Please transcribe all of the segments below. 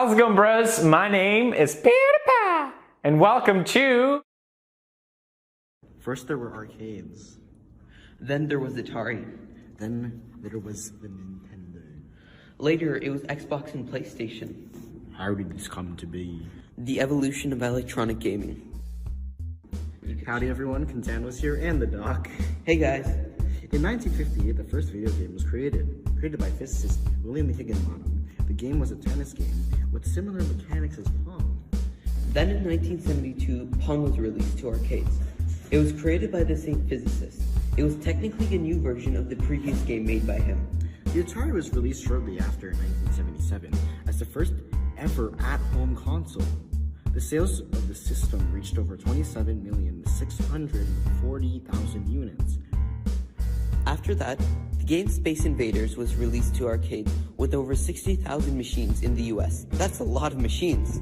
How's it going, bros? My name is PewDiePie, and welcome to... First there were arcades. Then there was Atari. Then there was the Nintendo. Later, it was Xbox and PlayStation. How did this come to be? The evolution of electronic gaming. Howdy everyone, Contanos here and the Doc. Hey guys. In 1958, the first video game was created by physicist William Higginbottom. The game was a tennis game with similar mechanics as Pong. Then in 1972, Pong was released to arcades. It was created by the same physicist. It was technically a new version of the previous game made by him. The Atari was released shortly after in 1977 as the first ever at-home console. The sales of the system reached over 27,640,000 units. After that, the game Space Invaders was released to arcades with over 60,000 machines in the US. That's a lot of machines.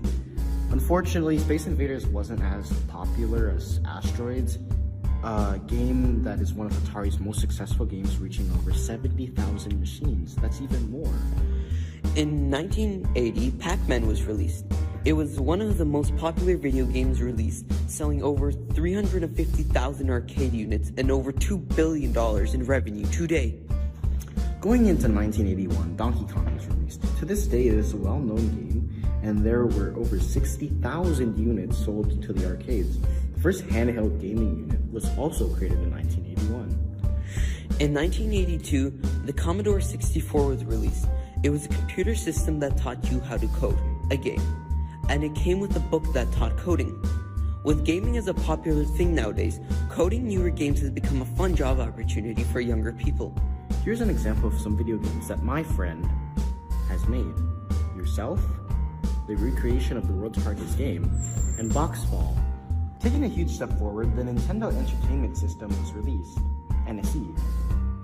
Unfortunately, Space Invaders wasn't as popular as Asteroids, a game that is one of Atari's most successful games, reaching over 70,000 machines. That's even more. In 1980, Pac-Man was released. It was one of the most popular video games released, selling over 350,000 arcade units and over $2 billion in revenue today. Going into 1981, Donkey Kong was released. To this day, it is a well-known game, and there were over 60,000 units sold to the arcades. The first handheld gaming unit was also created in 1981. In 1982, the Commodore 64 was released. It was a computer system that taught you how to code a game, and it came with a book that taught coding. With gaming as a popular thing nowadays, coding newer games has become a fun job opportunity for younger people. Here's an example of some video games that my friend has made. Yourself, the recreation of the world's hardest game, and Boxball. Taking a huge step forward, the Nintendo Entertainment System was released, NSE,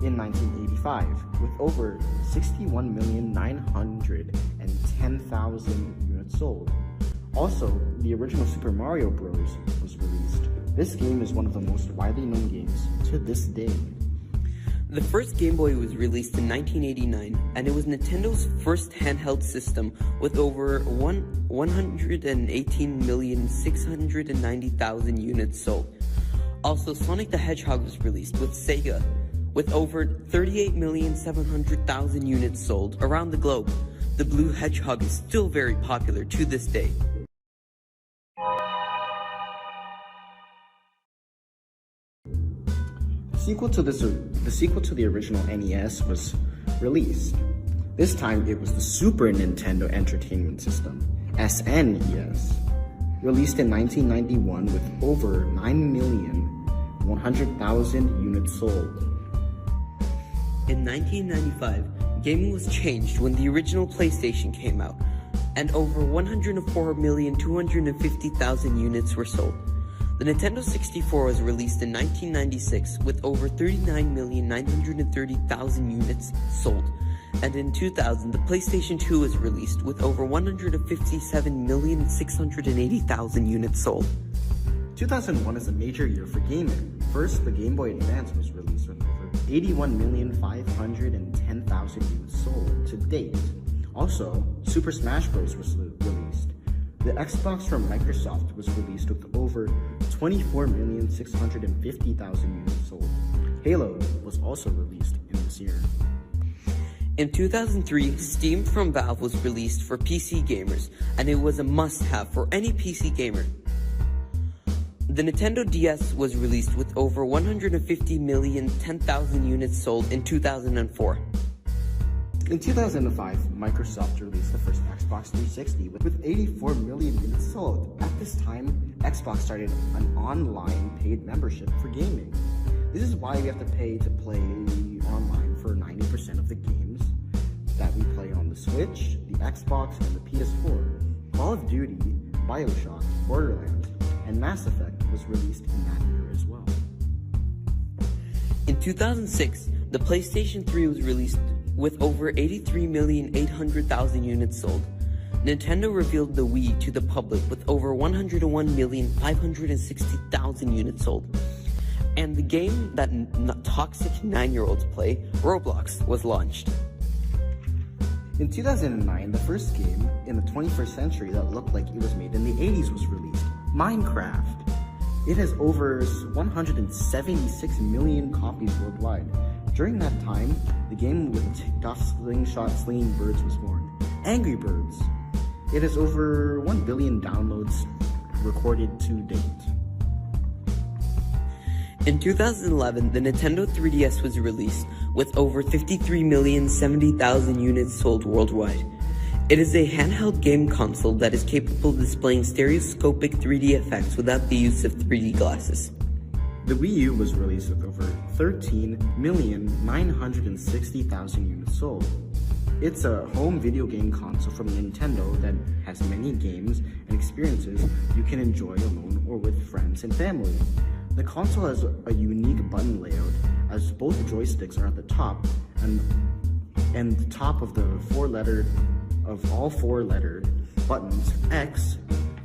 in 1985, with over 61,910,000 units sold. Also, the original Super Mario Bros. Was released. This game is one of the most widely known games to this day. The first Game Boy was released in 1989, and it was Nintendo's first handheld system with over 118,690,000 units sold. Also, Sonic the Hedgehog was released with Sega, with over 38,700,000 units sold around the globe. The Blue Hedgehog is still very popular to this day. The sequel to the original NES was released. This time it was the Super Nintendo Entertainment System, SNES, released in 1991 with over 9,100,000 units sold. In 1995, gaming was changed when the original PlayStation came out, and over 104,250,000 units were sold. The Nintendo 64 was released in 1996 with over 39,930,000 units sold, and in 2000, the PlayStation 2 was released with over 157,680,000 units sold. 2001 is a major year for gaming. First, the Game Boy Advance was released with over 81,510,000 units sold to date. Also, Super Smash Bros. Was released. The Xbox from Microsoft was released with over 24,650,000 units sold. Halo was also released in this year. In 2003, Steam from Valve was released for PC gamers, and it was a must-have for any PC gamer. The Nintendo DS was released with over 150,010,000 units sold in 2004. In 2005, Microsoft released the first Xbox 360 with 84 million units sold. At this time, Xbox started an online paid membership for gaming. This is why we have to pay to play online for 90% of the games that we play on the Switch, the Xbox, and the PS4. Call of Duty, BioShock, Borderlands, and Mass Effect was released in that year as well. In 2006, the PlayStation 3 was released with over 83,800,000 units sold. Nintendo revealed the Wii to the public with over 101,560,000 units sold. And the game that toxic 9-year-olds play, Roblox, was launched. In 2009, the first game in the 21st century that looked like it was made in the 80s was released, Minecraft. It has over 176 million copies worldwide. During that time, the game with tough slingshot slinging birds was born, Angry Birds. It has over 1 billion downloads recorded to date. In 2011, the Nintendo 3DS was released with over 53,070,000 units sold worldwide. It is a handheld game console that is capable of displaying stereoscopic 3D effects without the use of 3D glasses. The Wii U was released with over 13,960,000 units sold. It's a home video game console from Nintendo that has many games and experiences you can enjoy alone or with friends and family. The console has a unique button layout, as both joysticks are at the top, and the top of all four-lettered buttons, X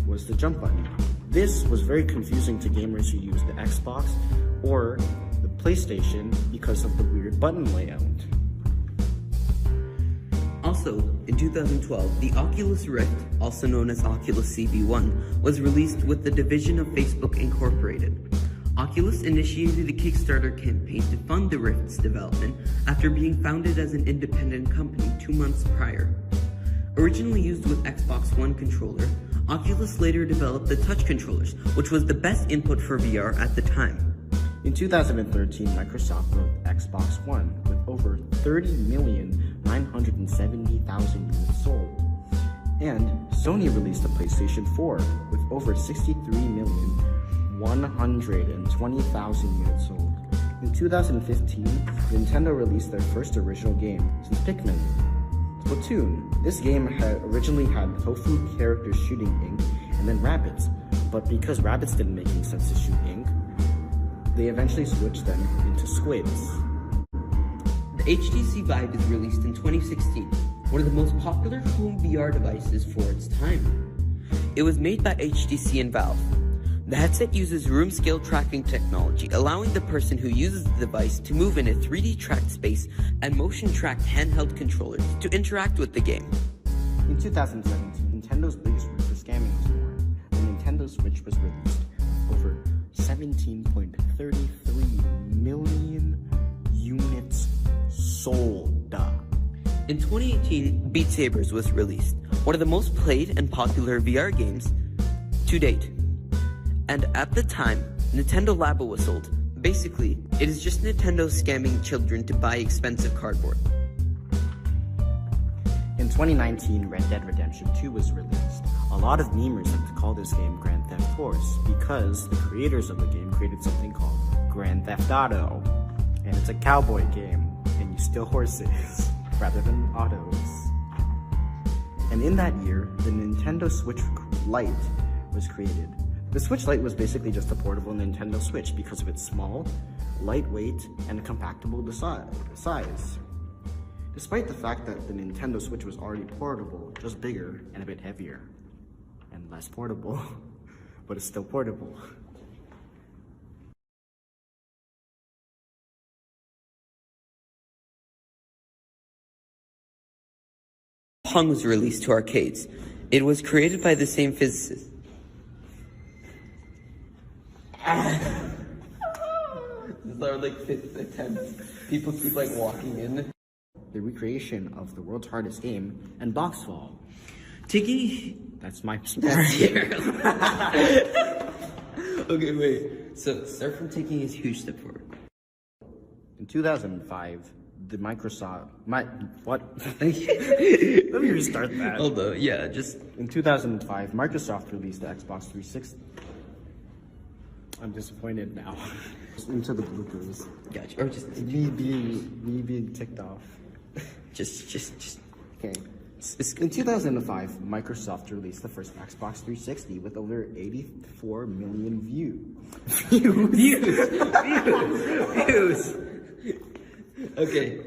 was the jump button. This was very confusing to gamers who used the Xbox or the PlayStation because of the weird button layout. Also, in 2012, the Oculus Rift, also known as Oculus CV1, was released with the division of Facebook Incorporated. Oculus initiated a Kickstarter campaign to fund the Rift's development after being founded as an independent company 2 months prior. Originally used with Xbox One controller, Oculus later developed the touch controllers, which was the best input for VR at the time. In 2013, Microsoft wrote Xbox One with over 30,970,000 units sold. And Sony released the PlayStation 4 with over 63,120,000 units sold. In 2015, Nintendo released their first original game since Pikmin, Splatoon. This game had originally had tofu characters shooting ink and then rabbits, but because rabbits didn't make any sense to shoot ink, they eventually switched them into squids. The HTC Vive is released in 2016, one of the most popular home VR devices for its time. It was made by HTC and Valve. The headset uses room-scale tracking technology, allowing the person who uses the device to move in a 3D tracked space and motion-tracked handheld controllers to interact with the game. In 2017, Nintendo's biggest room for scamming was born. The Nintendo Switch was released. Over 17.33 million units sold. In 2018, Beat Sabers was released, one of the most played and popular VR games to date. And at the time, Nintendo Labo was sold. Basically, it is just Nintendo scamming children to buy expensive cardboard. In 2019, Red Dead Redemption 2 was released. A lot of memers like to call this game Grand Theft Horse because the creators of the game created something called Grand Theft Auto. And it's a cowboy game, and you steal horses rather than autos. And in that year, the Nintendo Switch Lite was created. The Switch Lite was basically just a portable Nintendo Switch because of its small, lightweight, and compactable size. Despite the fact that the Nintendo Switch was already portable, just bigger and a bit heavier. And less portable, but it's still portable. Pong was released to arcades. It was created by the same physicist. This is our fifth attempt. People keep walking in. The recreation of the world's hardest game and box fall. That's my Okay, wait. So start from taking a huge step forward. In 2005, the Microsoft... what? Let me restart that. Hold on, yeah, just... In 2005, Microsoft released the Xbox 360. I'm disappointed now. Into the bloopers. Gotcha. Or just... Me being ticked off. Just... Okay. In 2005, Microsoft released the first Xbox 360 with over 84 million views. Views! Okay.